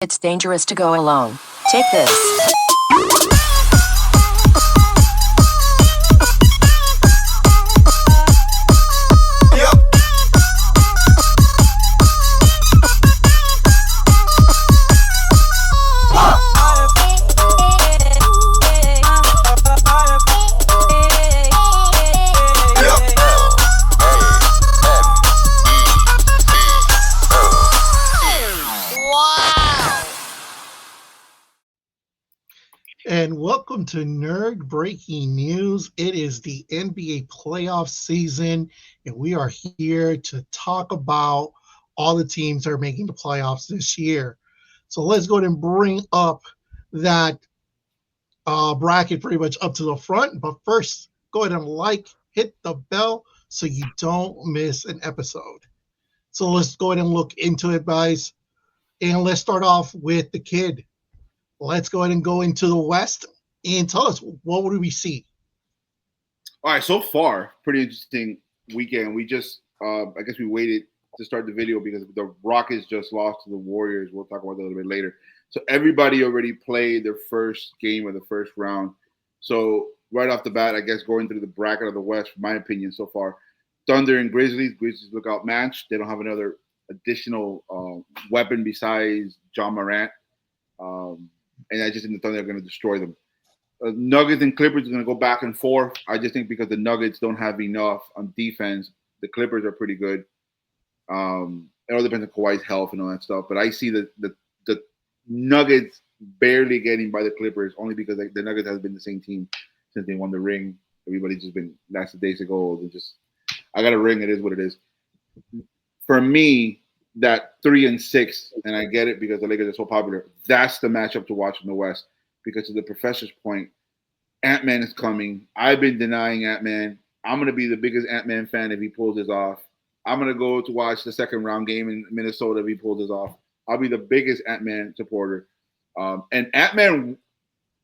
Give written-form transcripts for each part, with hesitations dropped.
It's dangerous to go alone. Take this. And welcome to Nerd Breaking News. It is the NBA playoff season, and we are here to talk about all the teams that are making the playoffs this year. So let's go ahead and bring up that bracket pretty much up to the front. But first, go ahead and hit the bell so you don't miss an episode. So let's go ahead and look into it, guys. And let's start off with the kid. Let's go ahead and go into the West and tell us, what would we see? All right, so far, pretty interesting weekend. We just, I guess we waited to start the video because the Rockets just lost to the Warriors. We'll talk about that a little bit later. So everybody already played their first game of the first round. So right off the bat, I guess going through the bracket of the West, in my opinion, so far, Thunder and Grizzlies. Grizzlies look outmatched. They don't have another additional weapon besides John Morant. And I just think the Thunder are going to destroy them. Nuggets and Clippers are going to go back and forth. I just think because the Nuggets don't have enough on defense, the Clippers are pretty good. It all depends on Kawhi's health and all that stuff. But I see the Nuggets barely getting by the Clippers only because the Nuggets has been the same team since they won the ring. Everybody's just been that's the days ago. I got a ring. It is what it is. For me, that 3 and 6, and I get it because the Lakers are so popular. That's the matchup to watch in the West because to the professor's point, Ant-Man is coming. I've been denying Ant-Man. I'm going to be the biggest Ant-Man fan if he pulls this off. I'm going to go to watch the second round game in Minnesota if he pulls this off. I'll be the biggest Ant-Man supporter. And Ant-Man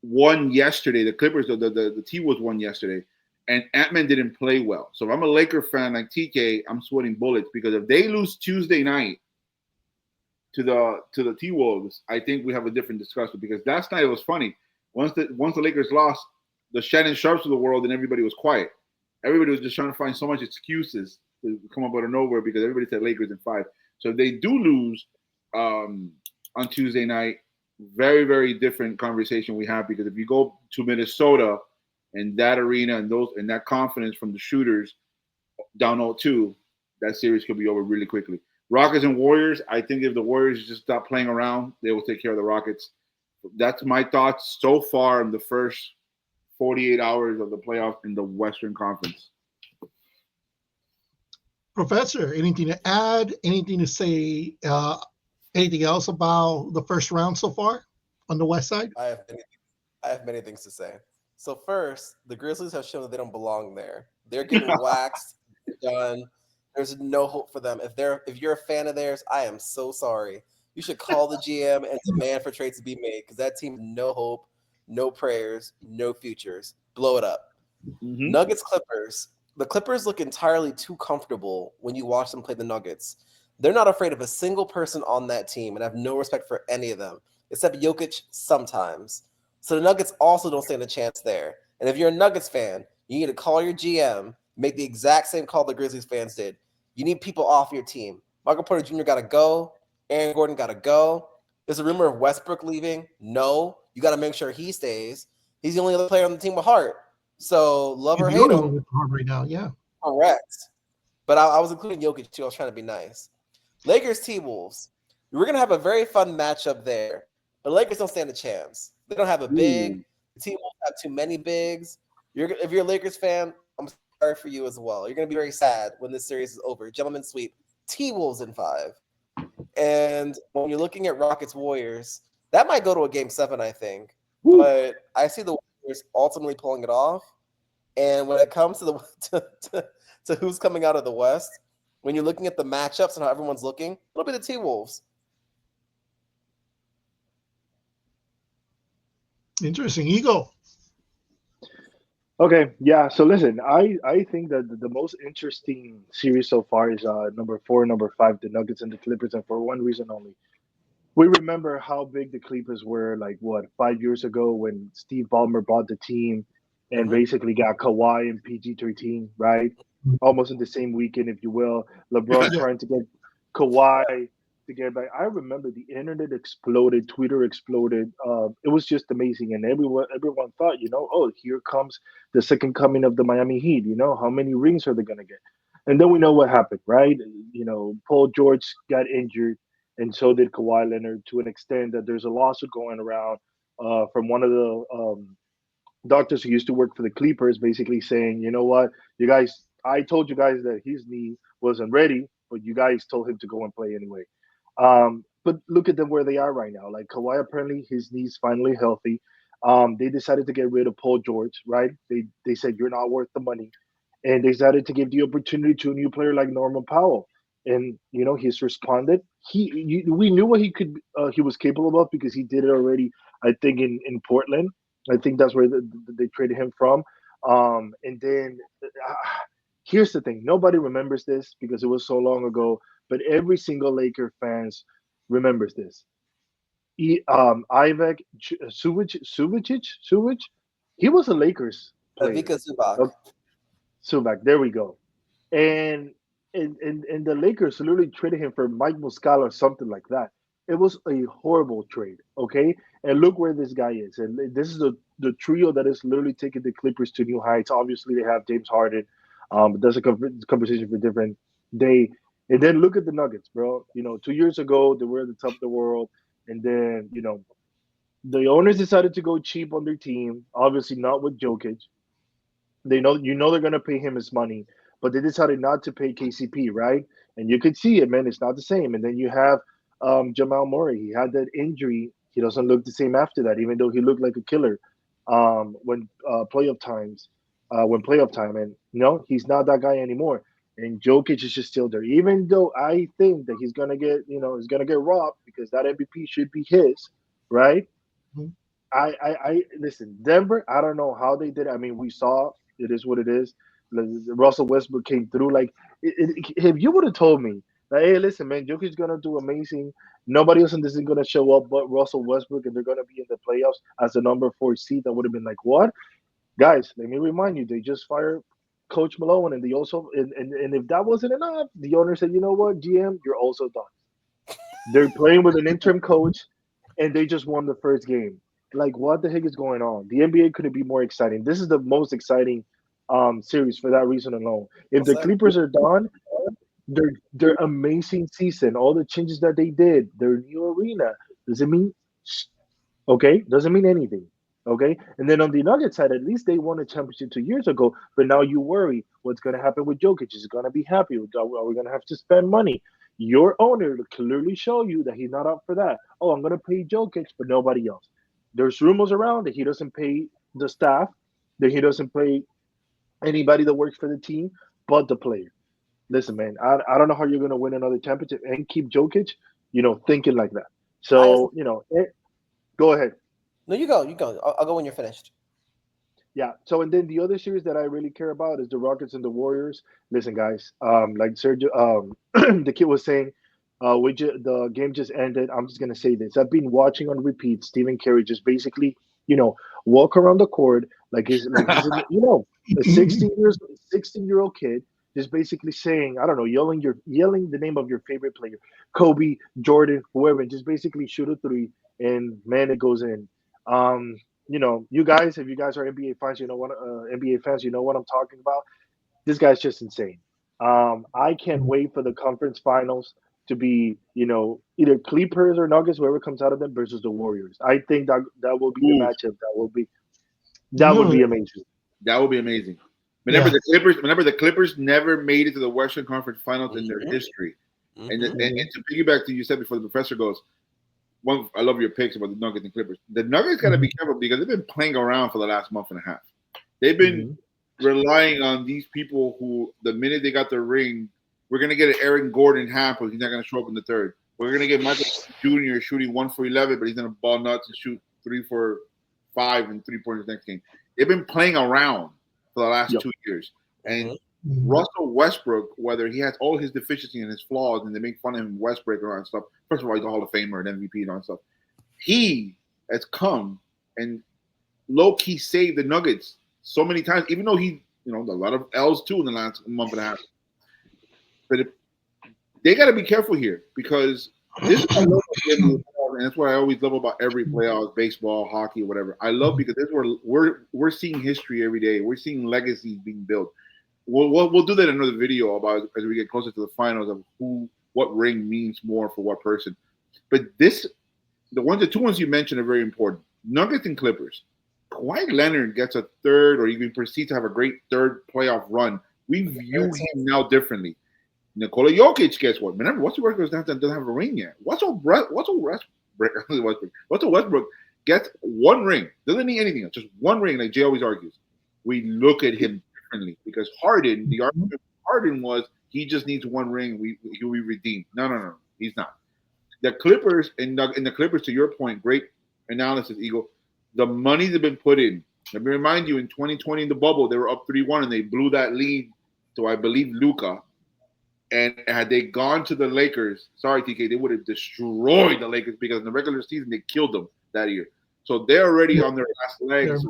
won yesterday. The Clippers, the T-Wolves won yesterday. And Ant-Man didn't play well. So if I'm a Laker fan like TK, I'm sweating bullets because if they lose Tuesday night to the T-Wolves, I think we have a different discussion because last night it was funny. Once the Lakers lost, the Shannon Sharps of the world and everybody was quiet. Everybody was just trying to find so much excuses to come up out of nowhere because everybody said Lakers in 5. So if they do lose on Tuesday night, very, very different conversation we have because if you go to Minnesota and that arena and that confidence from the shooters down 0-2, that series could be over really quickly. Rockets and Warriors, I think if the Warriors just stop playing around, they will take care of the Rockets. That's my thoughts so far in the first 48 hours of the playoffs in the Western Conference. Professor, anything to add? Anything to say? Anything else about the first round so far on the West side? I have many things to say. So first, the Grizzlies have shown that they don't belong there. They're getting waxed, done. There's no hope for them. If you're a fan of theirs, I am so sorry. You should call the GM and demand for trades to be made because that team, no hope, no prayers, no futures. Blow it up. Mm-hmm. Nuggets, Clippers. The Clippers look entirely too comfortable when you watch them play the Nuggets. They're not afraid of a single person on that team and have no respect for any of them, except Jokic sometimes. So the Nuggets also don't stand a chance there. And if you're a Nuggets fan, you need to call your GM, make the exact same call the Grizzlies fans did. You need people off your team. Michael Porter Jr. got to go. Aaron Gordon got to go. There's a rumor of Westbrook leaving. No, you got to make sure he stays. He's the only other player on the team with heart. So love or hate him. With heart right now, yeah. Correct. But I was including Jokic too. I was trying to be nice. Lakers T-Wolves. We're going to have a very fun matchup there. But Lakers don't stand a chance. They don't have a big. The T-Wolves have too many bigs. If you're a Lakers fan, I'm sorry for you as well. You're going to be very sad when this series is over. Gentlemen sweep. T-Wolves in 5. And when you're looking at Rockets Warriors, that might go to a game 7, I think. Woo. But I see the Warriors ultimately pulling it off. And when it comes to to who's coming out of the West, when you're looking at the matchups and how everyone's looking, a little bit of T-Wolves. Interesting. Ego. Okay, yeah. So listen, I think that the most interesting series so far is number 4, number 5, the Nuggets and the Clippers, and for one reason only. we remember how big the Clippers were, like what 5 years ago when Steve Ballmer bought the team and Mhm. basically got Kawhi and PG-13, right? Almost in the same weekend, if you will. LeBron Yeah. trying to get Kawhi to get back. I remember the internet exploded, Twitter exploded. It was just amazing, and everyone thought, oh, here comes the second coming of the Miami Heat. How many rings are they gonna get? And then we know what happened, right? Paul George got injured and so did Kawhi Leonard to an extent that there's a lawsuit going around from one of the doctors who used to work for the Clippers, basically saying, you know what, you guys, I told you guys that his knee wasn't ready, but you guys told him to go and play anyway. But look at them where they are right now. Like Kawhi, apparently his knee's finally healthy. They decided to get rid of Paul George, right? They said you're not worth the money, and they decided to give the opportunity to a new player like Norman Powell. And he's responded. We knew what he was capable of because he did it already. I think in Portland. I think that's where they traded him from. And then here's the thing: nobody remembers this because it was so long ago. But every single Laker fans remembers this. Ivek Suvic, he was a Lakers player. Vika Zubac. Oh, Suvac, there we go. And and the Lakers literally traded him for Mike Muscala or something like that. It was a horrible trade. Okay, and look where this guy is. And this is the trio that is literally taking the Clippers to new heights. Obviously, they have James Harden. But that's a conversation for a different day. And then look at the Nuggets, bro. 2 years ago they were at the top of the world, and then the owners decided to go cheap on their team. Obviously, not with Jokic. They know they're gonna pay him his money, but they decided not to pay KCP, right? And you could see it, man. It's not the same. And then you have Jamal Murray. He had that injury. He doesn't look the same after that, even though he looked like a killer when playoff time. And he's not that guy anymore. And Jokic is just still there, even though I think that he's gonna get robbed because that MVP should be his, right? Mhm. I listen, Denver. I don't know how they did it. I mean, we saw it is what it is. Russell Westbrook came through. Like, if you would have told me, like, hey, listen, man, Jokic's gonna do amazing. Nobody else in this is gonna show up but Russell Westbrook, and they're gonna be in the playoffs as the number 4 seed. That would have been like, what, guys? Let me remind you, they just fired Coach Malone, and they also, and if that wasn't enough, the owner said, you know what, GM, you're also done. They're playing with an interim coach, and they just won the first game. Like, what the heck is going on? The NBA couldn't be more exciting. This is the most exciting series for that reason alone. If Well the said. Clippers are done, their amazing season, all the changes that they did, their new arena, doesn't mean okay, doesn't mean anything. Okay, and then on the Nuggets side, at least they won a championship 2 years ago. But now you worry what's going to happen with Jokic. Is he going to be happy? Are we going to have to spend money? Your owner will clearly show you that he's not up for that. Oh, I'm going to pay Jokic, but nobody else. There's rumors around that he doesn't pay the staff, that he doesn't pay anybody that works for the team, but the player. Listen, man, I don't know how you're going to win another championship and keep Jokic, thinking like that. I So, go ahead. No, you go. You go. I'll go when you're finished. Yeah. So and then the other series that I really care about is the Rockets and the Warriors. Listen, guys. Like Sergio, the kid was saying, the game just ended. I'm just gonna say this. I've been watching on repeat. Stephen Curry just basically, you know, walk around the court like he's a 16-year-old kid just basically saying, I don't know, yelling the name of your favorite player, Kobe, Jordan, whoever, and just basically shoot a three, and man, it goes in. Um, you guys, if you guys are NBA fans, NBA fans, you know what I'm talking about. This guy's just insane. I can't wait for the conference finals to be, either Clippers or Nuggets, whoever comes out of them, versus the Warriors. I think that will be the Ooh, matchup. That would You be amazing. that would be amazing. Remember Yeah. the Clippers. Remember the Clippers never made it to the Western Conference Finals in their Mhm. history. And, Mhm. and to piggyback to you said before, the professor goes. One, I love your picks about the Nuggets and Clippers. The Nuggets got to be careful because they've been playing around for the last month and a half. They've been Mhm. relying on these people who, the minute they got the ring, we're gonna get an Aaron Gordon half, but he's not gonna show up in the third. We're gonna get Michael Jr. shooting 1 for 11, but he's gonna ball nuts and shoot 3 for 5 and 3 pointers next game. They've been playing around for the last Yep. 2 years, and Mhm. Russell Westbrook, whether he has all his deficiencies and his flaws, and they make fun of him, Westbrook and all that stuff. First of all, he's a Hall of Famer and MVP and all that stuff. He has come and low key saved the Nuggets so many times, even though he, a lot of L's too in the last month and a half. But they got to be careful here because this is what I love about the NBA, and that's what I always love about every playoffs, baseball, hockey, whatever. I love because this is where we're seeing history every day. We're seeing legacies being built. We'll do that in another video about as we get closer to the finals of what ring means more for what person. But the two ones you mentioned are very important. Nuggets and Clippers. Kawhi Leonard gets a third or even proceeds to have a great third playoff run. We view him now differently. Nikola Jokic, guess what? Remember, Russell Westbrook doesn't have a ring yet. Russell Westbrook gets one ring. Doesn't need anything else. Just one ring, like Jay always argues. We look at him differently because Harden, the argument for Harden was he just needs one ring. He'll be redeemed. No. He's not. The Clippers, and the Clippers, to your point, great analysis, Eagle. The money they've been put in. Let me remind you, in 2020 in the bubble, they were up 3-1 and they blew that lead to, I believe, Luka. And had they gone to the Lakers, sorry, TK, they would have destroyed the Lakers because in the regular season, they killed them that year. So they're already on their last legs.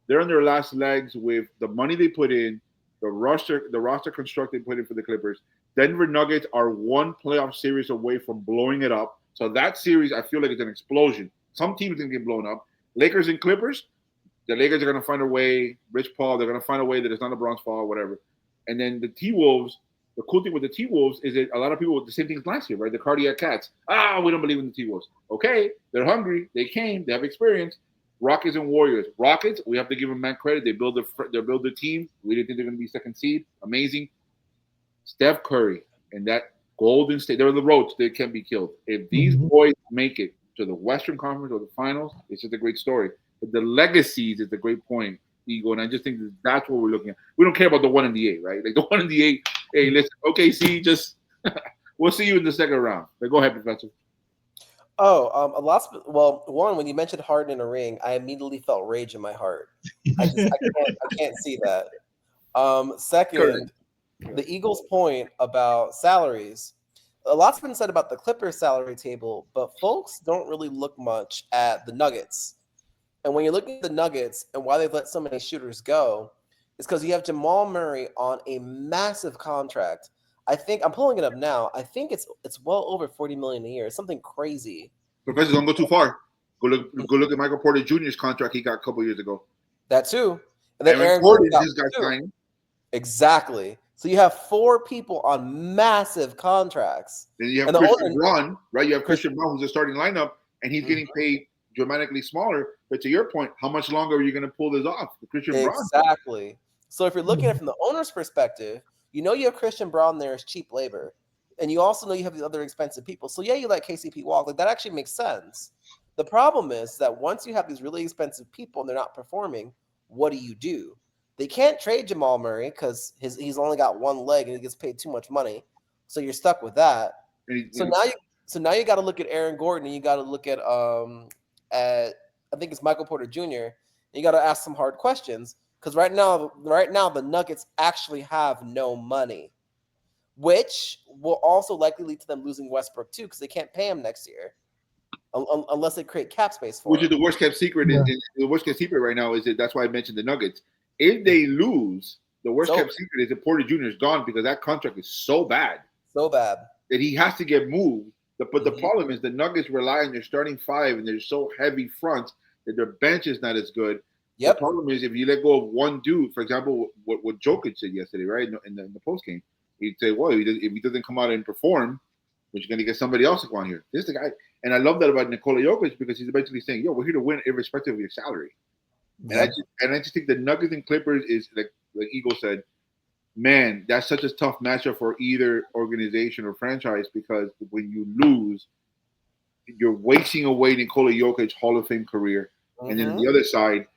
They're on their last legs with the money they put in, the roster construct they put in for the Clippers. Denver Nuggets are one playoff series away from blowing it up. So that series, I feel like it's an explosion. Some teams can get blown up. Lakers and Clippers, the Lakers are going to find a way. Rich Paul, they're going to find a way that it's not LeBron's fault, whatever. And then the T-Wolves, the cool thing with the T-Wolves is that a lot of people with the same things last year, right? The cardiac cats. We don't believe in the T-Wolves. Okay, they're hungry. They came. They have experience. Rockets and Warriors. Rockets, we have to give them man credit. They build their team. We didn't think they're going to be second seed. Amazing. Steph Curry and that Golden State, they're the roads. They can be killed. If these boys make it to the Western Conference or the finals, it's just a great story. But the legacies is the great point, Ego, and I just think that's what we're looking at. We don't care about the 1 and the 8, right? Like the 1 and the 8. Hey, listen, OKC, just we'll see you in the second round. But go ahead, Professor. One, when you mentioned Harden in a ring, I immediately felt rage in my heart. I can't see that. Second, the Eagles' point about salaries. A lot's been said about the Clippers salary table, but folks don't really look much at the Nuggets. And when you're looking at the Nuggets and why they've let so many shooters go, it's because you have Jamal Murray on a massive contract. I think I'm pulling it up now. I think it's well over $40 million a year. It's something crazy. Professor, don't go too far. Go look at Michael Porter Jr.'s contract he got a couple years ago. That too. And then Aaron Gordon just got signed. Exactly. So you have 4 people on massive contracts. Then you have Christian Braun, right? You have Christian Braun who's a starting lineup, and he's getting paid dramatically smaller. But to your point, how much longer are you going to pull this off? Christian Braun. Exactly. So if you're looking at it from the owner's perspective, you know you have Christian Braun there as cheap labor. And you also know you have the other expensive people. So yeah, you let KCP walk. Like that actually makes sense. The problem is that once you have these really expensive people and they're not performing, what do? They can't trade Jamal Murray because he's only got one leg and he gets paid too much money. So you're stuck with that. So now you got to look at Aaron Gordon and you got to look at I think it's Michael Porter Jr. You got to ask some hard questions because right now the Nuggets actually have no money, which will also likely lead to them losing Westbrook too because they can't pay him next year unless they create cap space for him. Which is the worst kept secret. The worst kept secret right now is that that's why I mentioned the Nuggets. If they lose, the worst kept secret is that Porter Jr. is gone because that contract is so bad that he has to get moved. But the problem is the Nuggets rely on their starting 5 and they're so heavy front that their bench is not as good. Yep. The problem is if you let go of one dude, for example, what Jokic said yesterday, right, in the post game, he'd say, "Well, if he doesn't come out and perform, we're going to get somebody else to go on here." This is the guy, and I love that about Nikola Jokic because he's basically saying, "Yo, we're here to win, irrespective of your salary." Yeah. And I just think the Nuggets and Clippers is like Eagle said, man, that's such a tough matchup for either organization or franchise because when you lose, you're wasting away Nikola Jokic's Hall of Fame career, and then on the other side,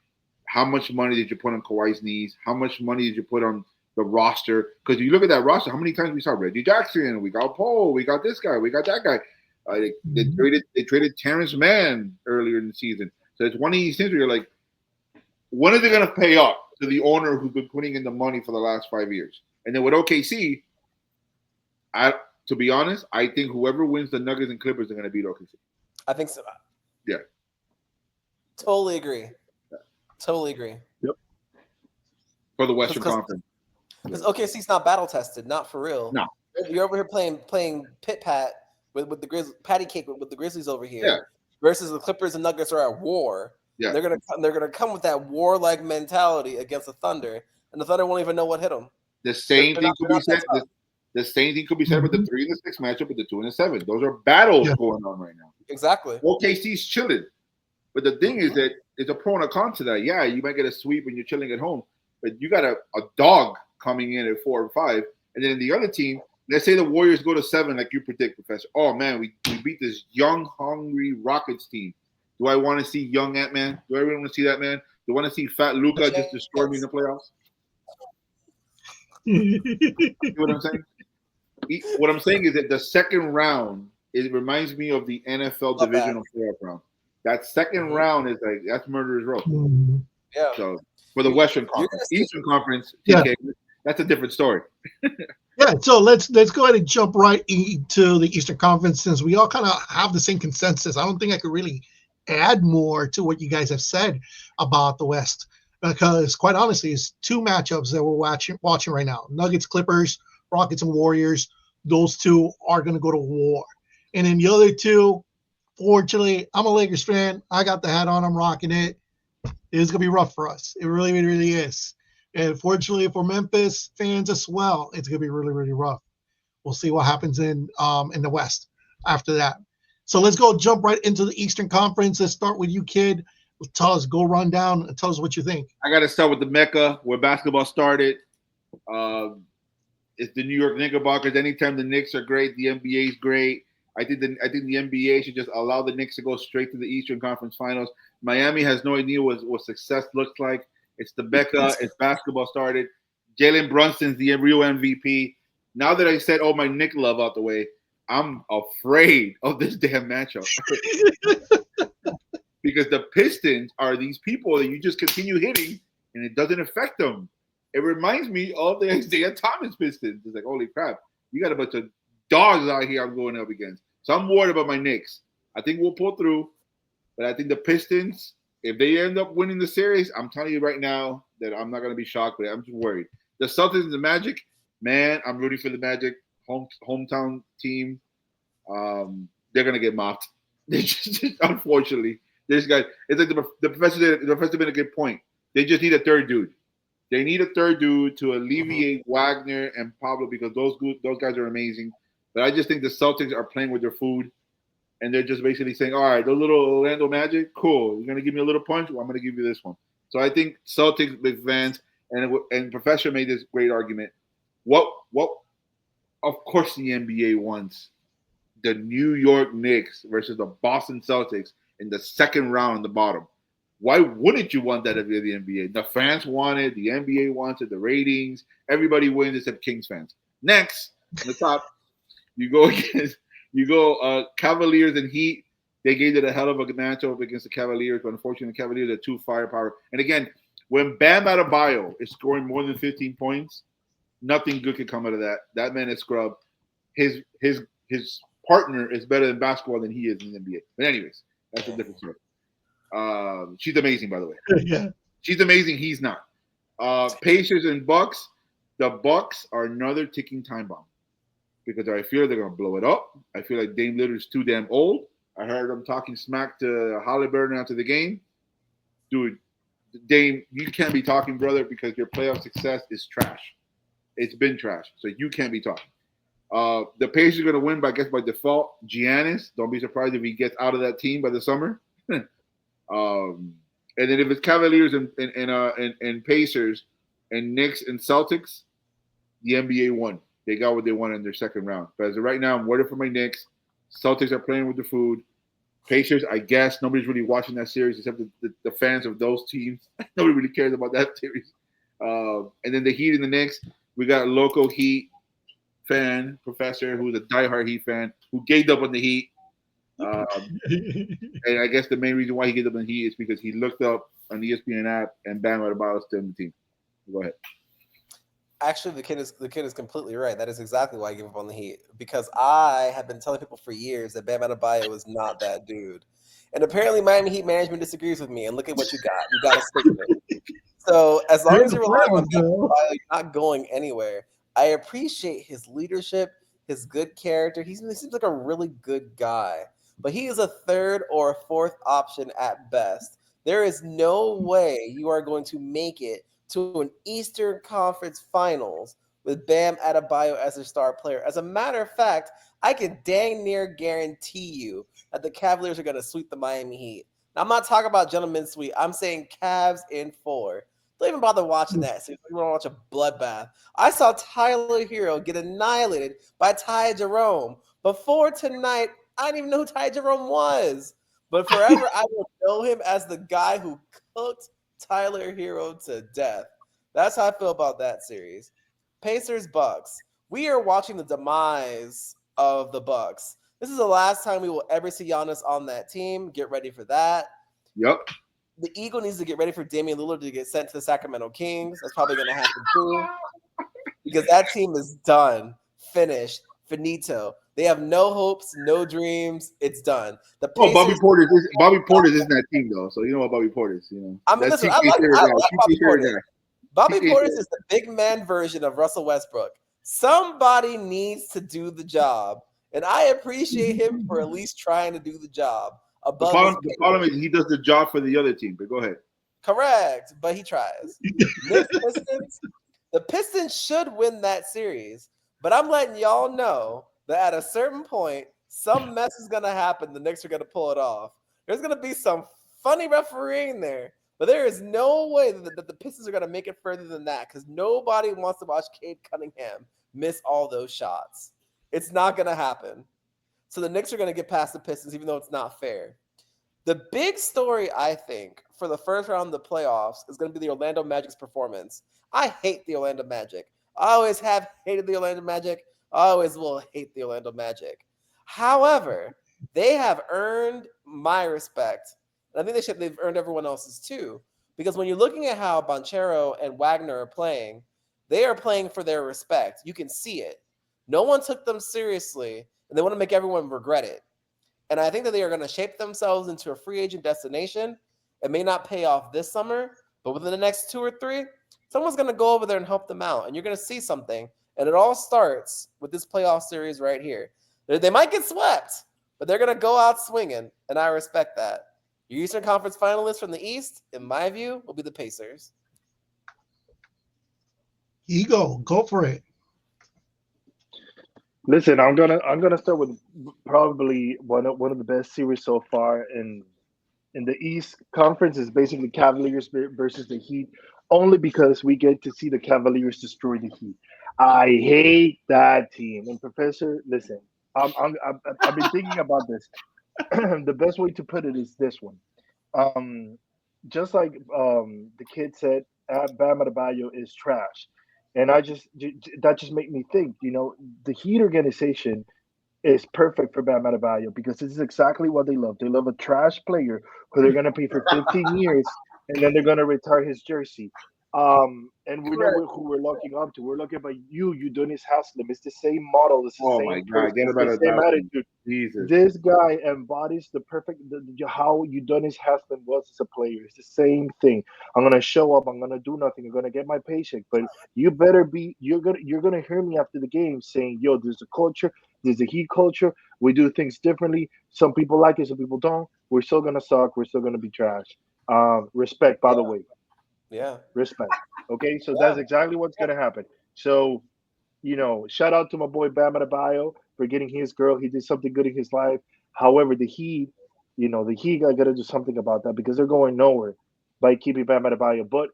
how much money did you put on Kawhi's knees? How much money did you put on the roster? Because you look at that roster, how many times we saw Reggie Jackson, we got Paul, we got this guy, we got that guy. They traded Terrence Mann earlier in the season, so it's one of these things where you're like, when are they going to pay up? to the owner who's been putting in the money for the last 5 years. And then with OKC, to be honest, I think whoever wins the Nuggets and Clippers are going to beat OKC. I think so. Yeah. Totally agree. Totally agree. Yep. For the Western Conference. Because OKC's not battle tested, not for real. No. You're over here playing pit pat with the Grizz patty cake with the Grizzlies over here. Yeah. Versus the Clippers and Nuggets are at war. Yeah. They're gonna come with that warlike mentality against the Thunder, and the Thunder won't even know what hit them. The same thing could be said. The same thing could be said with the 3 and the 6 matchup with the 2 and the 7. Those are battles going on right now. Exactly. OKC's chilling. But the thing is that it's a pro and a con to that. Yeah, you might get a sweep when you're chilling at home, but you got a dog coming in at 4 and 5. And then the other team, let's say the Warriors go to 7, like you predict, Professor. Oh, man, we beat this young, hungry Rockets team. Do I want to see young Ant-Man? Do I really want to see that, man? Do I want to see fat Luka just destroy me in the playoffs? You know what I'm saying? What I'm saying is that the second round, it reminds me of the NFL divisional playoff round. That second round is like, that's murderer's row. Yeah. So for the Western Conference, Eastern Conference, TK, that's a different story. Yeah, so let's go ahead and jump right into the Eastern Conference since we all kind of have the same consensus. I don't think I could really add more to what you guys have said about the West because, quite honestly, it's 2 matchups that we're watching right now: Nuggets, Clippers, Rockets, and Warriors. Those 2 are going to go to war, and then the other 2. Fortunately, I'm a Lakers fan. I got the hat on. I'm rocking it. It's going to be rough for us. It really, really is. And fortunately for Memphis fans as well, it's going to be really, really rough. We'll see what happens in the West after that. So let's jump right into the Eastern Conference. Let's start with you, kid. Tell us, go run down and tell us what you think. I got to start with the Mecca where basketball started. It's the New York Knickerbockers. Anytime the Knicks are great, the NBA is great. I think the NBA should just allow the Knicks to go straight to the Eastern Conference Finals. Miami has no idea what success looks like. It's the Becca. It's basketball started. Jalen Brunson's the real MVP. Now that I said all my Knick love out the way, I'm afraid of this damn matchup. Because the Pistons are these people that you just continue hitting and it doesn't affect them. It reminds me of the Isaiah Thomas Pistons. It's like, holy crap, you got a bunch of dogs out here I'm going up against. So I'm worried about my Knicks. I think we'll pull through, but I think the Pistons, if they end up winning the series, I'm telling you right now that I'm not going to be shocked, but I'm just worried. The Celtics and the Magic, man, I'm rooting for the Magic, hometown team. They're going to get mopped. They just unfortunately, this guy, it's like the professor made a good point. They just need a third dude. They need a third dude to alleviate Wagner and Pablo because those guys are amazing. But I just think the Celtics are playing with their food, and they're just basically saying, all right, the little Orlando Magic, cool. You're going to give me a little punch? Well, I'm going to give you this one. So I think Celtics big fans, and Professor made this great argument. What? Of course the NBA wants the New York Knicks versus the Boston Celtics in the second round on the bottom. Why wouldn't you want that if you're the NBA? The fans want it. The NBA wants it. The ratings. Everybody wins except Kings fans. Next, on the top, you go Cavaliers and Heat. They gave it a hell of a matchup against the Cavaliers, but unfortunately, the Cavaliers are too firepower. And again, when Bam Adebayo is scoring more than 15 points, nothing good can come out of that. That man is scrub. His partner is better in basketball than he is in the NBA. But anyways, that's a different story. She's amazing, by the way. Yeah. She's amazing. He's not. Pacers and Bucks. The Bucks are another ticking time bomb because I feel they're gonna blow it up. I feel like Dame Lillard's too damn old. I heard him talking smack to Halliburton after the game. Dude, Dame, you can't be talking, brother, because your playoff success is trash. It's been trash, so you can't be talking. The Pacers are gonna win, by default. Giannis, don't be surprised if he gets out of that team by the summer. And then if it's Cavaliers and Pacers and Knicks and Celtics, the NBA won. They got what they wanted in their second round. But as of right now, I'm worried for my Knicks. Celtics are playing with the food. Pacers, I guess nobody's really watching that series except the fans of those teams. Nobody really cares about that series. And then the Heat and the Knicks, we got a local Heat fan, Professor, who's a diehard Heat fan, who gave up on the Heat. And I guess the main reason why he gave up on the Heat is because he looked up on the ESPN app and Bam Adebayo still in the team. Go ahead. Actually, the kid is completely right. That is exactly why I give up on the Heat, because I have been telling people for years that Bam Adebayo is not that dude, and apparently Miami Heat management disagrees with me. And look at what you got. You got to stick with it. So as long They're in as the you're relying on playoffs, Bam though. Adebayo, you're not going anywhere. I appreciate his leadership, his good character. He seems like a really good guy, but he is a third or fourth option at best. There is no way you are going to make it to an Eastern Conference Finals with Bam Adebayo as a star player. As a matter of fact, I can dang near guarantee you that the Cavaliers are going to sweep the Miami Heat. Now, I'm not talking about gentlemen's sweep. I'm saying Cavs in 4. Don't even bother watching that. So you want to watch a bloodbath. I saw Tyler Hero get annihilated by Ty Jerome. Before tonight, I didn't even know who Ty Jerome was. But forever, I will know him as the guy who cooked Tyler Hero to death. That's how I feel about that series. Pacers Bucks. We are watching the demise of the Bucks. This is the last time we will ever see Giannis on that team. Get ready for that. Yep. The Eagle needs to get ready for Damian Lillard to get sent to the Sacramento Kings. That's probably going to happen too, because that team is done, finished, finito. They have no hopes, no dreams. It's done. The Pacers, Bobby Portis isn't that team though. So you know what Bobby Portis. You know. I mean, That's listen, I like Bobby Portis. Bobby TK Portis is the big man version of Russell Westbrook. Somebody needs to do the job, and I appreciate him for at least trying to do the job. The problem is he does the job for the other team. But go ahead. Correct, but he tries. Pistons, the Pistons should win that series, but I'm letting y'all know that at a certain point, some mess is going to happen. The Knicks are going to pull it off. There's going to be some funny refereeing there, but there is no way that the Pistons are going to make it further than that, because nobody wants to watch Cade Cunningham miss all those shots. It's not going to happen. So the Knicks are going to get past the Pistons, even though it's not fair. The big story, I think, for the first round of the playoffs is going to be the Orlando Magic's performance. I hate the Orlando Magic. I always have hated the Orlando Magic. I always will hate the Orlando Magic. However, they have earned my respect. And I think they've earned everyone else's too. Because when you're looking at how Banchero and Wagner are playing, they are playing for their respect. You can see it. No one took them seriously, and they want to make everyone regret it. And I think that they are going to shape themselves into a free agent destination. It may not pay off this summer, but within the next 2 or 3, someone's going to go over there and help them out. And you're going to see something. And it all starts with this playoff series right here. They might get swept, but they're going to go out swinging. And I respect that. Your Eastern Conference finalists from the East, in my view, will be the Pacers. Ego, go for it. Listen, I'm gonna start with probably one of the best series so far in the East Conference is basically Cavaliers versus the Heat, only because we get to see the Cavaliers destroy the Heat. I hate that team. And Professor, listen, I've been thinking about this. The best way to put it is this one. Um, just like the kid said, Bam Adebayo is trash, and that just made me think. The Heat organization is perfect for Bam Adebayo because this is exactly what they love. They love a trash player who they're going to pay for 15 years, and then they're going to retire his jersey. And we know who we're looking up to. We're looking at Udonis Haslem. It's the same model. It's the Oh same my God! person. Get It's about the it. same attitude. Jesus. This guy embodies how Udonis Haslem was as a player. It's the same thing. I'm gonna show up. I'm gonna do nothing. I'm gonna get my paycheck. But you better be. You're gonna hear me after the game saying, "Yo, there's a culture. There's a Heat culture. We do things differently. Some people like it. Some people don't. We're still gonna suck. We're still gonna be trash. Respect, by the way. Yeah. Respect. Okay, so that's exactly what's gonna happen. So, shout out to my boy Bam Adebayo for getting his girl. He did something good in his life. However, the Heat got to do something about that because they're going nowhere by keeping Bam Adebayo. But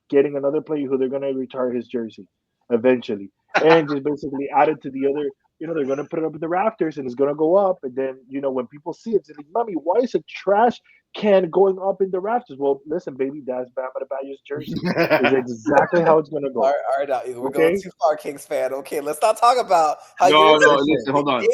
getting another player who they're gonna retire his jersey eventually, and just basically add it to the other. They're gonna put it up in the rafters and it's gonna go up. And then when people see it, it's like, "Mommy, why is a trash can going up in the rafters?" Well, listen, baby, that's Bam Adebayo's jersey. Is exactly how it's gonna go. All right, we're going too far, Kings fan. Okay, let's not talk about how No, you're. listen, hold on.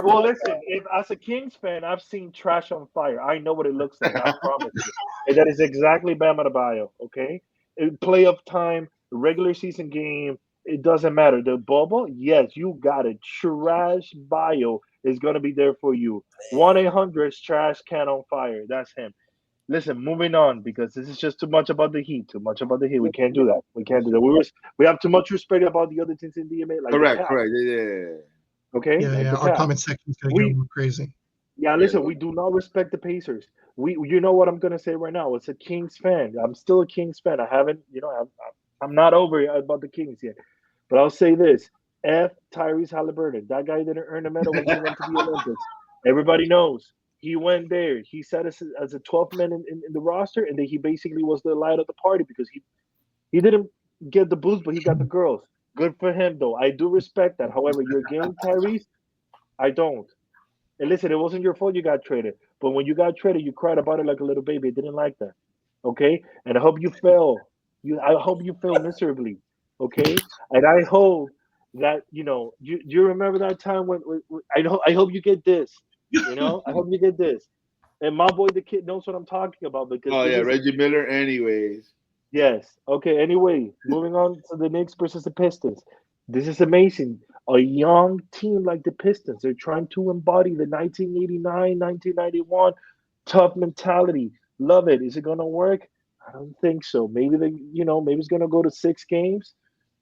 Well, listen, if as a Kings fan, I've seen trash on fire. I know what it looks like. I promise you. And that is exactly Bam Adebayo. Okay, playoff time, regular season game, it doesn't matter. The bubble, yes, you got it. Trash bio is gonna be there for you. 1-800 trash can on fire. That's him. Listen, moving on because this is just too much about the Heat. Too much about the Heat. We can't do that. We can't do that. We have too much respect about the other teams in the NBA, like the Correct, Cavs. correct. Yeah. Okay, Yeah, like yeah. the Our Cavs. comment section is gonna get a We little crazy. Yeah, listen, we do not respect the Pacers. You know what I'm gonna say right now. It's a Kings fan. I'm still a Kings fan. I haven't, I'm not over about the Kings yet. But I'll say this: F Tyrese Halliburton. That guy didn't earn a medal when he went to the Olympics. Everybody knows he went there. He sat as a 12th man in the roster, and then he basically was the light of the party because he didn't get the boost, but he got the girls. Good for him, though. I do respect that. However, your game, Tyrese, I don't. And listen, it wasn't your fault you got traded. But when you got traded, you cried about it like a little baby. I didn't like that. Okay? And I hope you fail. I hope you fail miserably. Okay? And I hope that, you remember that time when I hope you get this. I hope you get this. And my boy the kid knows what I'm talking about because Oh this yeah, is Reggie Miller. Anyways, Yes. Okay. Anyway, moving on to the Knicks versus the Pistons. This is amazing. A young team like the Pistons, they're trying to embody the 1989, 1991 tough mentality. Love it. Is it going to work? I don't think so. Maybe it's going to go to 6 games.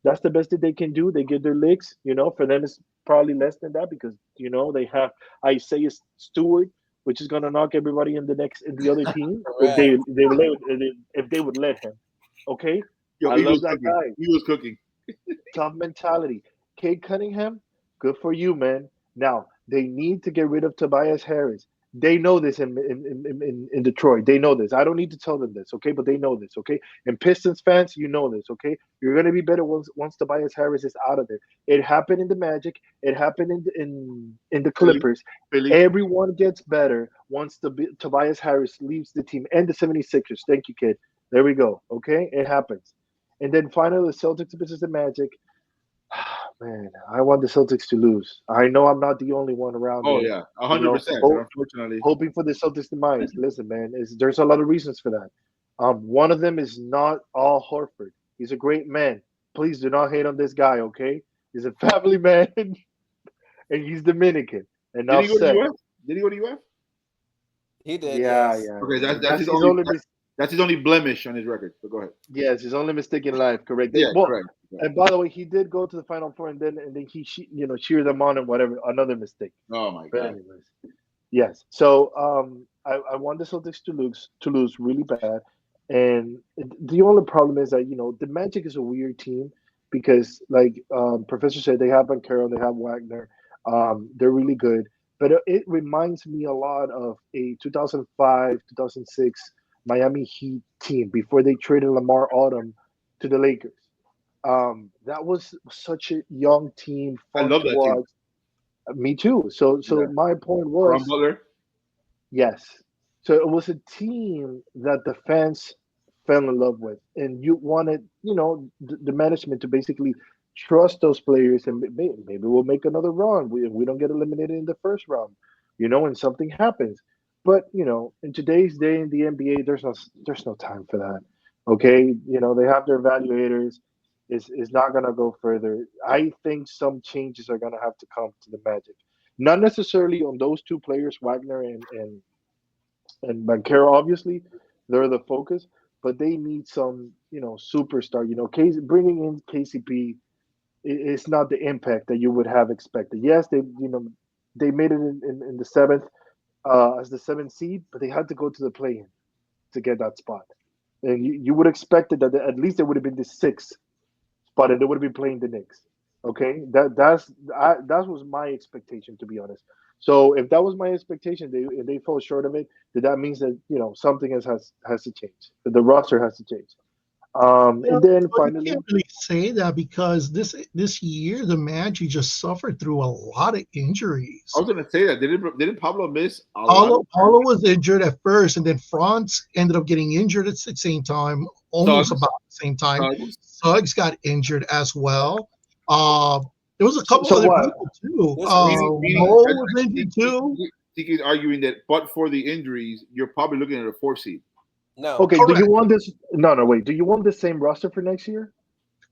That's the best that they can do. They get their licks. For them, it's probably less than that because, they have Isaiah Stewart, which is going to knock everybody in the other team if Correct. they would let him. Okay, yo, I he love was that cooking. guy. He was cooking. Tough mentality. Kate Cunningham, good for you, man. Now they need to get rid of Tobias Harris. They know this in Detroit. They know this. I don't need to tell them this, okay? But they know this, okay? And Pistons fans, you know this, okay? You're gonna be better once Tobias Harris is out of there. It happened in the Magic. It happened in the Philly, Clippers. Philly. Everyone gets better once Tobias Harris leaves the team and the 76ers. Thank you, kid. There we go. Okay, it happens. And then finally, the Celtics versus the Magic. Man, I want the Celtics to lose. I know I'm not the only one around Oh there, yeah, you know, 100%. But ho- unfortunately, hoping for the Celtics demise. Listen, man, there's a lot of reasons for that. One of them is not Al Horford. He's a great man. Please do not hate on this guy, okay? He's a family man, and he's Dominican. did he Enough go to said. UF? Did he go to UF? He did, Yeah, yes. yeah. Okay, that's That's his his only only that's his only blemish on his record. So go ahead. Yes, his only mistake in life. Correct. Yeah, Well, correct. and by the way, he did go to the Final Four, and then he cheered them on and whatever. Another mistake. Oh my But god. anyways, yes. So I want the Celtics to lose really bad, and the only problem is that the Magic is a weird team because like Professor said, they have Bankero, they have Wagner, they're really good, but it reminds me a lot of a 2005 2006 Miami Heat team before they traded Lamar Odom to the Lakers. That was such a young team, I fun love to that team. watch. Me too. So Yeah. my point Ron was Butler. yes. So it was a team that the fans fell in love with, and you wanted, the management to basically trust those players, and maybe we'll make another run. We don't get eliminated in the first round, and something happens. But in today's day in the NBA, there's no time for that. Okay, they have their evaluators. Is not gonna go further. I think some changes are gonna have to come to the Magic. Not necessarily on those two players, Wagner and Bankero, obviously, they're the focus, but they need some, superstar. Bringing in KCP is not the impact that you would have expected. Yes, they made it in the seventh as the seventh seed, but they had to go to the play-in to get that spot. And you would expect that at least they would have been the sixth spot, and they would have been playing the Knicks. Okay, that was my expectation, to be honest. So if that was my expectation, they fall short of it. Then that means that something has to change. The roster has to change. Yeah, And then well, you finally, can't really say that because this year the Magic just suffered through a lot of I injuries. was gonna say that. Didn't Pablo miss a lot of Paulo was injured at first, and then Franz ended up getting injured at the same time, almost Suggs? about the same time. Suggs? Suggs got injured as well. Uh, there was a couple so other what? people too. This was Meaning Mo that was injured too. Tiki is arguing that, but for the injuries, you're probably looking at a 4th seed. No. Okay, do you Correct. want this? No, no, wait. Do you want the same roster for next year?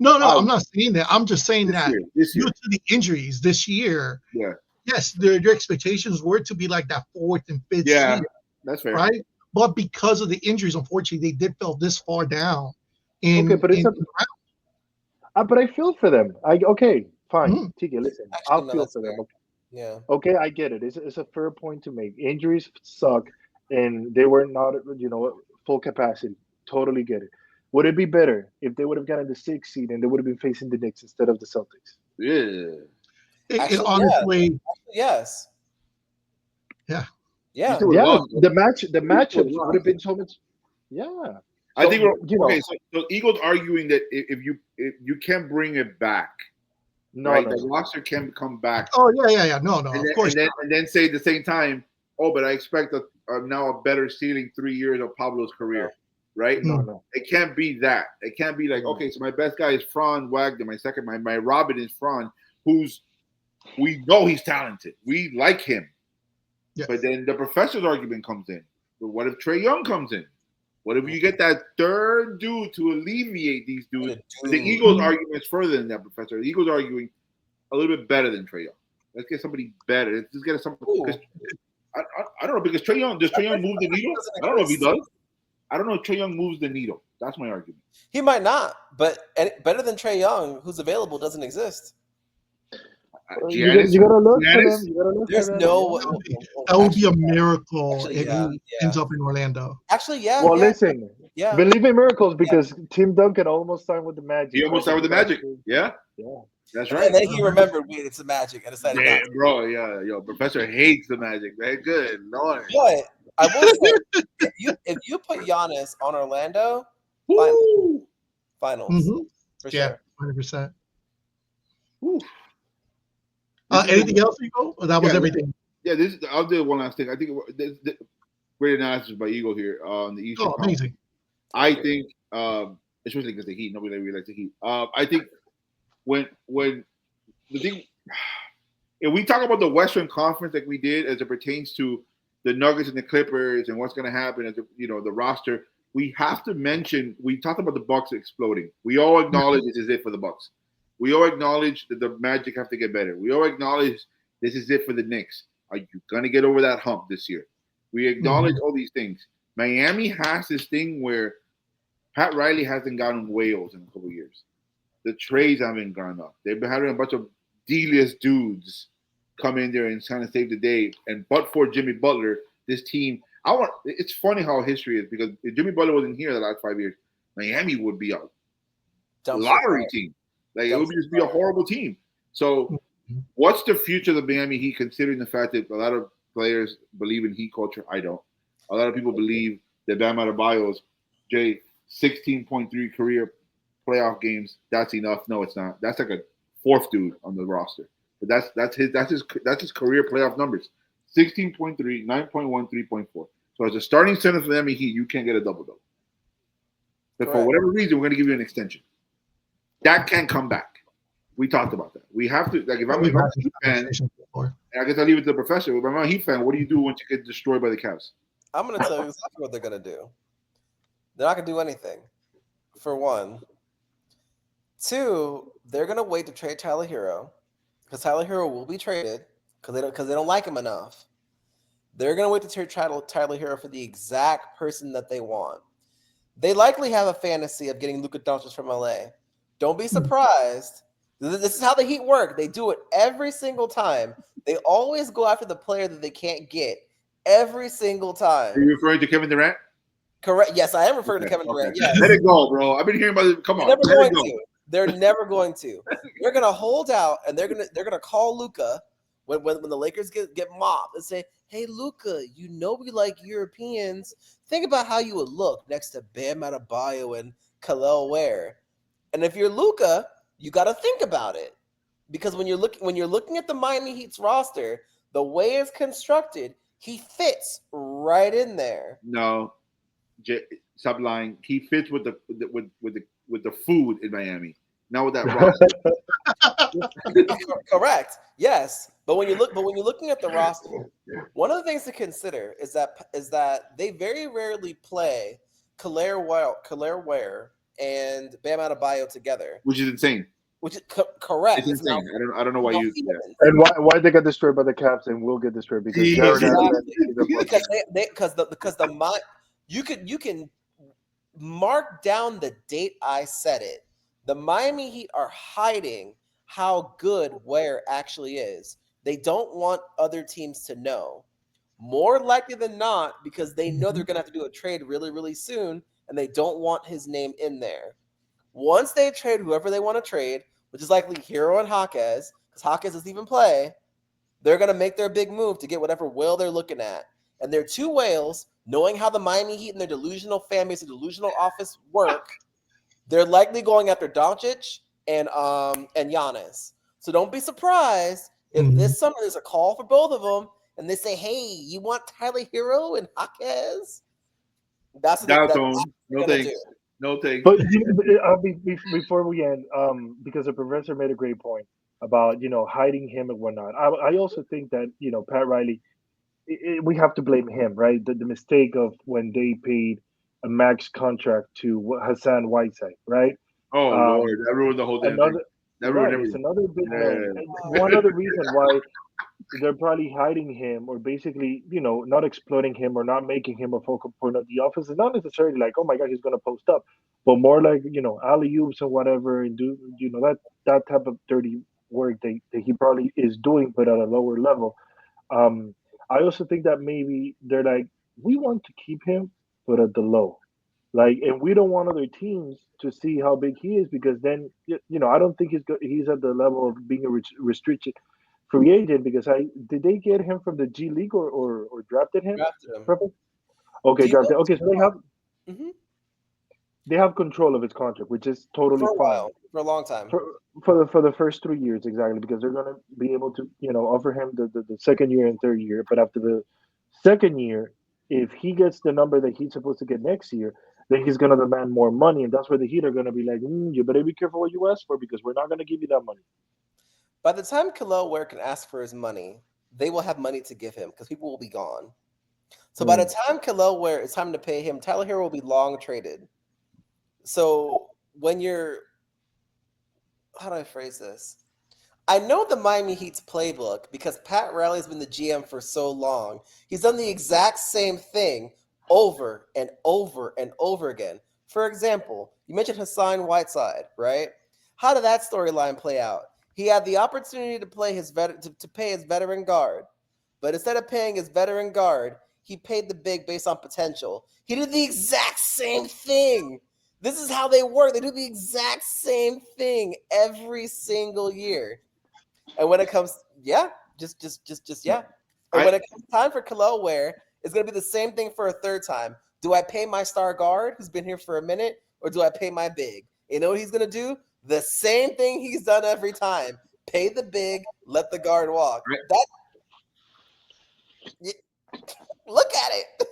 No, Oh, I'm not saying that. I'm just saying this that year, this due year, to the injuries this year, yeah, yes, their expectations were to be like that fourth and fifth yeah, seed, that's fair. right? But because of the injuries, unfortunately, they did fell this far down Okay, but it's in a. But I feel for them. Okay, fine. Mhm. TK, listen, Actually, I'll no, feel that's for them. fair. Okay, Yeah. okay, I get it. It's a fair point to make. Injuries suck, and they were not, full capacity. Totally get it. Would it be better if they would have gotten the sixth seed and they would have been facing the Knicks instead of the Celtics? Yeah. It Actually, yeah. honestly, Yes. yeah. You Yeah. still would Yeah, love the would matchups would love. have been so much. Yeah. I So think we're you know, okay. So Eagles arguing that if you can bring it back, no, right? no, The no. roster can come back, Oh yeah. No, of course. and then say at the same time, oh, but I expect now a better ceiling 3 years of Pablo's career, right? No, Mm. no. It can't be that. It can't be like, No. okay, so my best guy is Fran Wagner. My second, my Robin is Fran, who's we know he's talented. We like him. Yes. But then the professor's argument comes in. But what if Trey Young comes in? What if you get that third dude to alleviate these dudes? The Eagles' Mhm. argument is further than that, Professor. The Eagles are arguing a little bit better than Trey Young. Let's get somebody better. Let's just get somebody. Because I don't know, because Trey Young, does Trey Young move the needle? I don't know if he does. I don't know if Trey Young moves the needle. That's my argument. He might not, but better than Trey Young, who's available, doesn't exist. Giannis, You gotta look for Giannis? them. You gotta look There's for them. no. That would be a miracle Actually, if yeah, he yeah. ends up in Orlando. Actually, yeah. Well, yeah, listen, yeah. believe in miracles because Tim Duncan almost signed with the Magic. He almost signed with the Magic. Yeah, Yeah. that's And right. then he remembered, wait, it's the Magic, and decided not Damn, to. bro. Yeah, yo, Professor hates the Magic, man. Good Lord. But I will say, if you put Giannis on Orlando, Woo! finals Mm-hmm. for Yeah, sure. 100%. Woo. Anything else, Eagle? Or that was Yeah, everything? Yeah, I'll do one last thing. I think great analysis by Eagle here on the Eastern Oh, Conference. amazing. I think, especially because the Heat, nobody really likes the Heat. I think when the thing, if we talk about the Western Conference like we did as it pertains to the Nuggets and the Clippers and what's going to happen as the roster, we have to mention. We talked about the Bucks exploding. We all acknowledge this is it for the Bucks. We all acknowledge that the Magic have to get better. We all acknowledge this is it for the Knicks. Are you gonna get over that hump this year? We acknowledge all these things. Miami has this thing where Pat Riley hasn't gotten whales in a couple of years. The trades haven't gone up. They've been having a bunch of D-list dudes come in there and kind of save the day. And but for Jimmy Butler, this team, it's funny how history is because if Jimmy Butler wasn't here the last 5 years, Miami would be a lottery team. Like it would just be a horrible team. So what's the future of the Miami Heat considering the fact that a lot of players believe in Heat culture? I don't. A lot of people believe that Bam Adebayo's 16.3 career playoff games, that's enough. No, it's not. That's like a fourth dude on the roster. But that's his career playoff numbers. 16.3, 9.1, 3.4. So as a starting center for the Miami Heat, you can't get a double-double. But for whatever reason, we're going to give you an extension. That can come back. We talked about that. We have to, like, if I'm a Heat fan, I guess I'll leave it to the professor. If I'm a Heat fan, what do you do once you get destroyed by the Cavs? I'm going to tell you exactly what they're going to do. They're not going to do anything, for one. Two, they're going to wait to trade Tyler Hero because Tyler Hero will be traded because they don't like him enough. They're going to wait to trade Tyler Hero for the exact person that they want. They likely have a fantasy of getting Luka Doncic from LA. Don't be surprised. This is how the Heat work. They do it every single time. They always go after the player that they can't get every single time. Are you referring to Kevin Durant? Correct. Yes, I am referring to Kevin Durant. Yes. Let it go, bro. I've been hearing about it. Come on. They're never going to. They're gonna hold out and they're gonna call Luka when the Lakers get mopped and say, "Hey Luka, you know we like Europeans. Think about how you would look next to Bam Adebayo and Khalil Ware." And if you're Luka, you got to think about it because when you're looking at the Miami Heat's roster, the way it's constructed, he fits right in there. No, stop lying. He fits with the food in Miami, not with that roster. Correct. Yes, but when you're looking at the roster, one of the things to consider is that they very rarely play Khalil Ware, and Bam Adebayo together, which is insane. which is correct. It's insane. Now, I don't know why you. Yeah. And why they got destroyed by the Caps and will get destroyed because Jared Allen is a because you can mark down the date I said it. The Miami Heat are hiding how good Ware actually is. They don't want other teams to know. More likely than not, because they know they're going to have to do a trade really, really soon, and they don't want his name in there. Once they trade whoever they want to trade, which is likely Hero and Jaquez, because Jaquez doesn't even play, they're going to make their big move to get whatever whale they're looking at. And they're two whales, knowing how the Miami Heat and their delusional fan base and delusional office work, they're likely going after Doncic and Giannis. So don't be surprised if this summer there's a call for both of them, and they say, "Hey, you want Tyler Hero and Jaquez?" That's what they're No gonna thanks. do. No thanks. But before we end, because the professor made a great point about hiding him and whatnot. I also think that Pat Riley, we have to blame him, right? The mistake of when they paid a max contract to Hassan Whiteside, right? Oh Lord, that ruined the whole damn thing. That ruined It's everything. another big Yeah. name. And one other reason why they're probably hiding him or basically, not exploiting him or not making him a focal point of the offense is not necessarily like, oh my God, he's going to post up, but more like, alley oops and whatever and do, that type of dirty work that he probably is doing, but at a lower level. I also think that maybe they're like, we want to keep him, but at the low. Like, and we don't want other teams to see how big he is because then, I don't think he's at the level of being a restricted free agent because did they get him from the G League or drafted him? Drafted him. Perfect. Okay, drafted. Okay, so they have control of his contract, which is totally for a fine. while, for a long time. For the first 3 years exactly because they're going to be able to offer him the second year and third year, but after the second year, if he gets the number that he's supposed to get next year, then he's going to demand more money, and that's where the Heat are going to be like, you better be careful what you ask for because we're not going to give you that money. By the time Khalil Ware can ask for his money, they will have money to give him because people will be gone. So by the time Khalil Ware it's time to pay him, Tyler Hero will be long traded. So when you're, how do I phrase this? I know the Miami Heat's playbook because Pat Riley's been the GM for so long. He's done the exact same thing over and over and over again. For example, you mentioned Hassan Whiteside, right? How did that storyline play out? He had the opportunity to play to pay his veteran guard, but instead of paying his veteran guard, he paid the big based on potential. He did the exact same thing. This is how they work. They do the exact same thing every single year. And when it comes, yeah. And when it comes time for Khalil Ware, it's going to be the same thing for a third time. Do I pay my star guard who's been here for a minute, or do I pay my big? You know what he's going to do? The same thing he's done every time. Pay the big, let the guard walk. Look at it.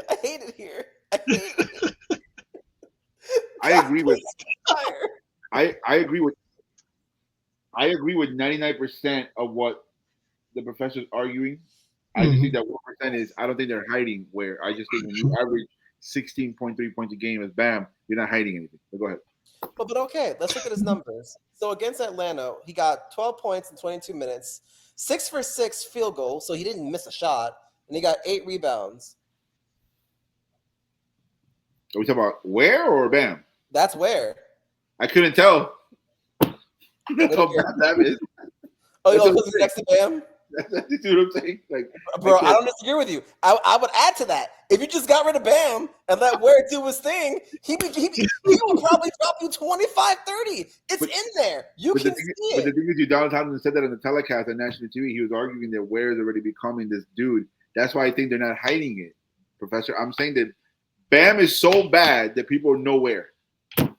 I hate it here. I hate it. I agree with. I agree with. I agree with 99% of what the professor's arguing. I just think that 1% is. I don't think they're hiding. Where I just think when you average 16.3 points a game as Bam, you're not hiding anything. So go ahead. But okay, let's look at his numbers. So against Atlanta, he got 12 points in 22 minutes, 6 for 6 field goals, so he didn't miss a shot, and he got 8 rebounds. Are we talking about Ware or Bam? That's Ware. I couldn't tell. That's how bad that is. Oh, because he's next to Bam? You see what I'm saying? Like, bro, I don't disagree with you. I would add to that. If you just got rid of Bam and let Ware do his thing, he would probably drop you 25, 30. It's in there. You can see it. But the thing is, Donald Thompson said that on the telecast on national TV. He was arguing that Ware is already becoming this dude. That's why I think they're not hiding it, Professor. I'm saying that Bam is so bad that people know Ware. You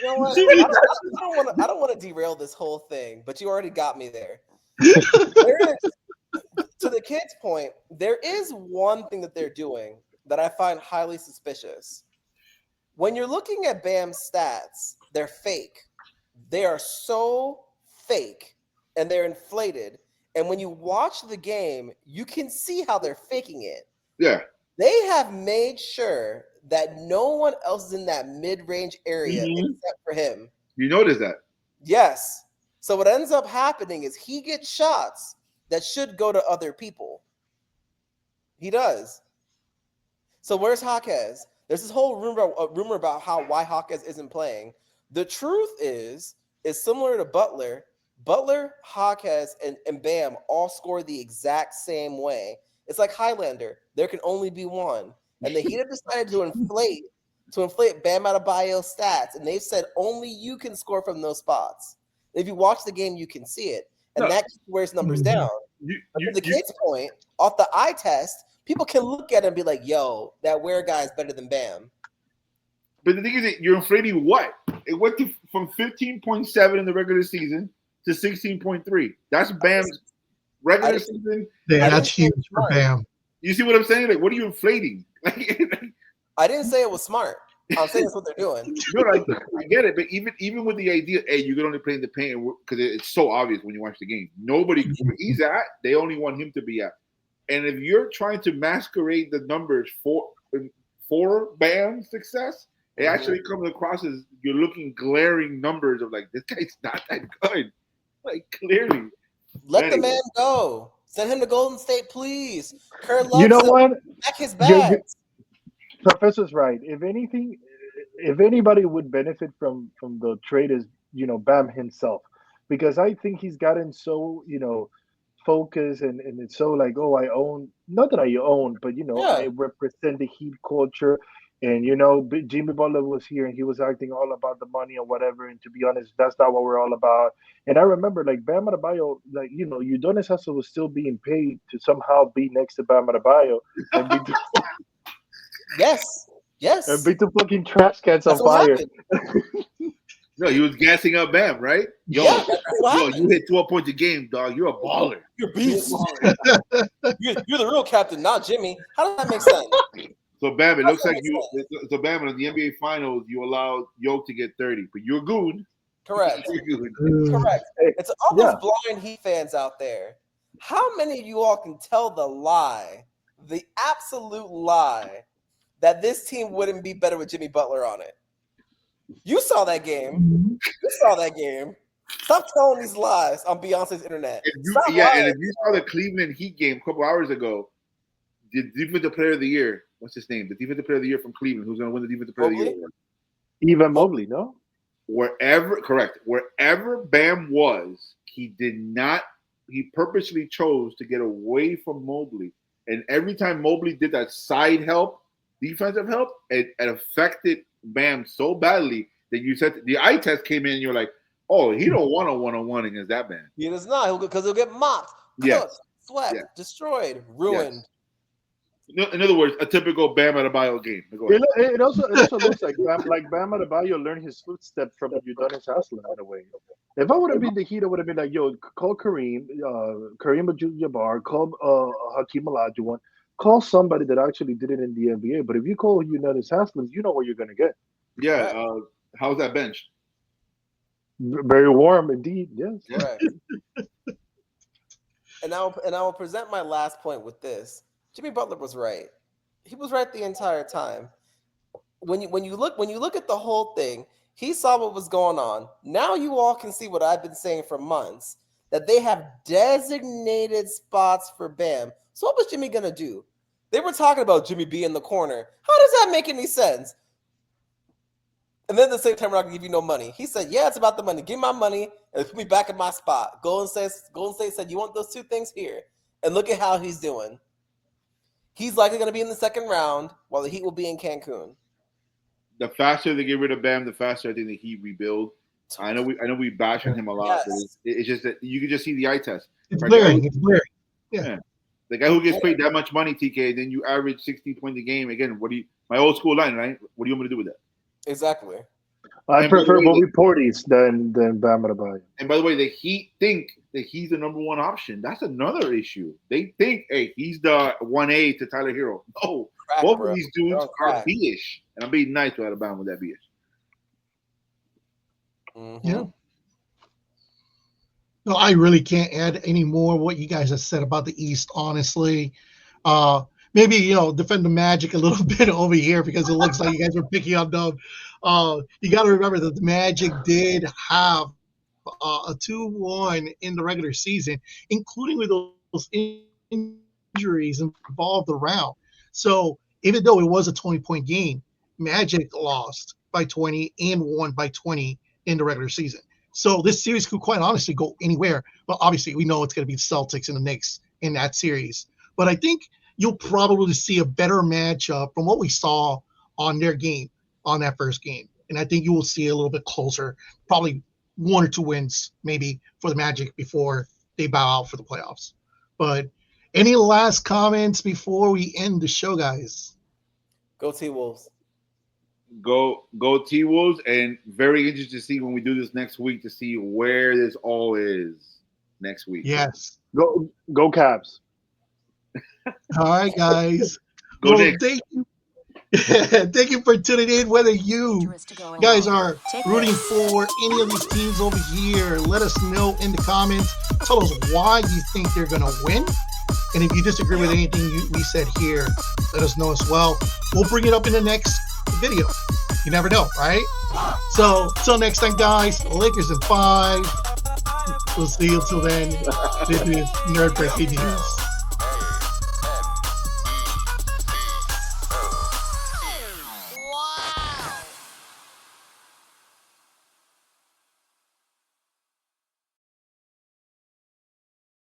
know what? I don't want to derail this whole thing, but you already got me there. To the kid's point, there is one thing that they're doing that I find highly suspicious. When you're looking at Bam's stats, they're fake. They are so fake and they're inflated. And when you watch the game, you can see how they're faking it. Yeah. They have made sure that no one else is in that mid-range area except for him. You notice that? Yes. So what ends up happening is he gets shots that should go to other people. He does. So where's Jaquez? There's this whole rumor about why Jaquez isn't playing. The truth is similar to Butler. Butler, Jaquez, and Bam all score the exact same way. It's like Highlander. There can only be one. And the Heat have decided to inflate Bam Adebayo's stats, and they've said only you can score from those spots. If you watch the game, you can see it, and that wears numbers down. To the kid's point, off the eye test, people can look at it and be like, "Yo, that Ware guy is better than Bam." But the thing is that you're inflating what? It went from 15.7 in the regular season to 16.3. That's Bam's regular season. Yeah, that's huge for Bam. You see what I'm saying? Like, what are you inflating? I didn't say it was smart. I'm saying that's what they're doing. No, I get it, but even with the idea, hey, you can only play in the paint because it's so obvious when you watch the game. Nobody where he's at, they only want him to be at. And if you're trying to masquerade the numbers for Bam's success, it actually comes across as you're looking glaring numbers of like, this guy's not that good. Like, clearly. Let the man go. Send him to Golden State, please. Kerr loves You know him. what? Back his bags. Professor's right. If anything, if anybody would benefit from the trade is, Bam himself, because I think he's gotten so, focused and it's so like, oh, I own, not that I own, but I represent the Heat culture. And Jimmy Butler was here and he was acting all about the money or whatever. And to be honest, that's not what we're all about. And I remember like Bam Adebayo, like Udonis Haslem was still being paid to somehow be next to Bam Adebayo and be Yes. and be the fucking trash cans on fire. No, he was gassing up Bam, right? Yo, you hit 12 points a game, dog. You're a baller. You're a beast. You're the real captain, not Jimmy. How does that make sense? So Bam, it looks like you. So Bam, in the NBA Finals, you allowed Yoke to get 30, but you're good. Correct. Correct. It's all those blind Heat fans out there. How many of you all can tell the absolute lie, that this team wouldn't be better with Jimmy Butler on it? You saw that game. Stop telling these lies on Beyonce's internet. And if you saw the Cleveland Heat game a couple hours ago, the defensive player of the year, what's his name? The defensive player of the year from Cleveland, who's going to win the defensive player of the year? Evan Mobley, no? Wherever Bam was, he purposely chose to get away from Mobley. And every time Mobley did that side help, defensive help, it affected Bam so badly that you said the eye test came in and you're like, oh, he don't want a one-on-one against that man. He does not, because he'll get mocked, cooked, swept, destroyed, ruined. Yes. In other words, a typical Bam Adebayo game. It also looks like Bam Adebayo learned his footsteps from Udonis Haslem in a way. If I would have been the Heat, I would have been like, yo, call Kareem Abdul-Jabbar, call Hakeem Olajuwon, call somebody that actually did it in the NBA. But if you call Udonis Haslem, you know what you're going to get. Yeah. How's that bench? Very warm indeed. Yes. Right. And I will present my last point with this. Jimmy Butler was right. He was right the entire time. When you look at the whole thing, he saw what was going on. Now you all can see what I've been saying for months, that they have designated spots for Bam. So what was Jimmy gonna do? They were talking about Jimmy being in the corner. How does that make any sense? And then at the same time, we're not gonna give you no money. He said, "Yeah, it's about the money. Give me my money and put me back in my spot." Golden State said, "You want those two things here?" And look at how he's doing. He's likely going to be in the second round, while the Heat will be in Cancun. The faster they get rid of Bam, the faster I think the Heat rebuild. I know we bash on him a lot, but it's just that you can just see the eye test. It's glaring. Yeah. The guy who gets paid that much money, TK, then you average 60 points a game. Again, my old school line, right? What do you want me to do with that? Exactly. I prefer Bobby Portis than Bam Adebayo. And by the way, the Heat think that he's the number one option. That's another issue. They think, hey, he's the 1A to Tyler Hero. No, both of these dudes are B-ish. And I'm being nice to Alabama with that B-ish. Mm-hmm. Yeah. No, I really can't add any more what you guys have said about the East, honestly. maybe defend the Magic a little bit over here because it looks like you guys are picking on them. You got to remember that the Magic did have a 2-1 in the regular season, including with those injuries involved around. So even though it was a 20-point game, Magic lost by 20 and won by 20 in the regular season. So this series could quite honestly go anywhere. Well, obviously, we know it's going to be the Celtics and the Knicks in that series. But I think you'll probably see a better matchup from what we saw on their game, on that first game. And I think you will see a little bit closer, probably 1 or 2 wins maybe for the Magic before they bow out for the playoffs. But any last comments before we end the show, guys? Go T-Wolves. Go T-Wolves, and very interested to see when we do this next week to see where this all is next week. Yes. Go Cavs. All right, guys. Go Knicks. Thank you. Thank you for tuning in. Whether you guys are rooting for any of these teams over here, let us know in the comments. Tell us why you think they're going to win. And if you disagree with anything we said here, let us know as well. We'll bring it up in the next video. You never know, right? So, till next time, guys. Lakers in 5. We'll see you till then. This is Nerd Breaking News.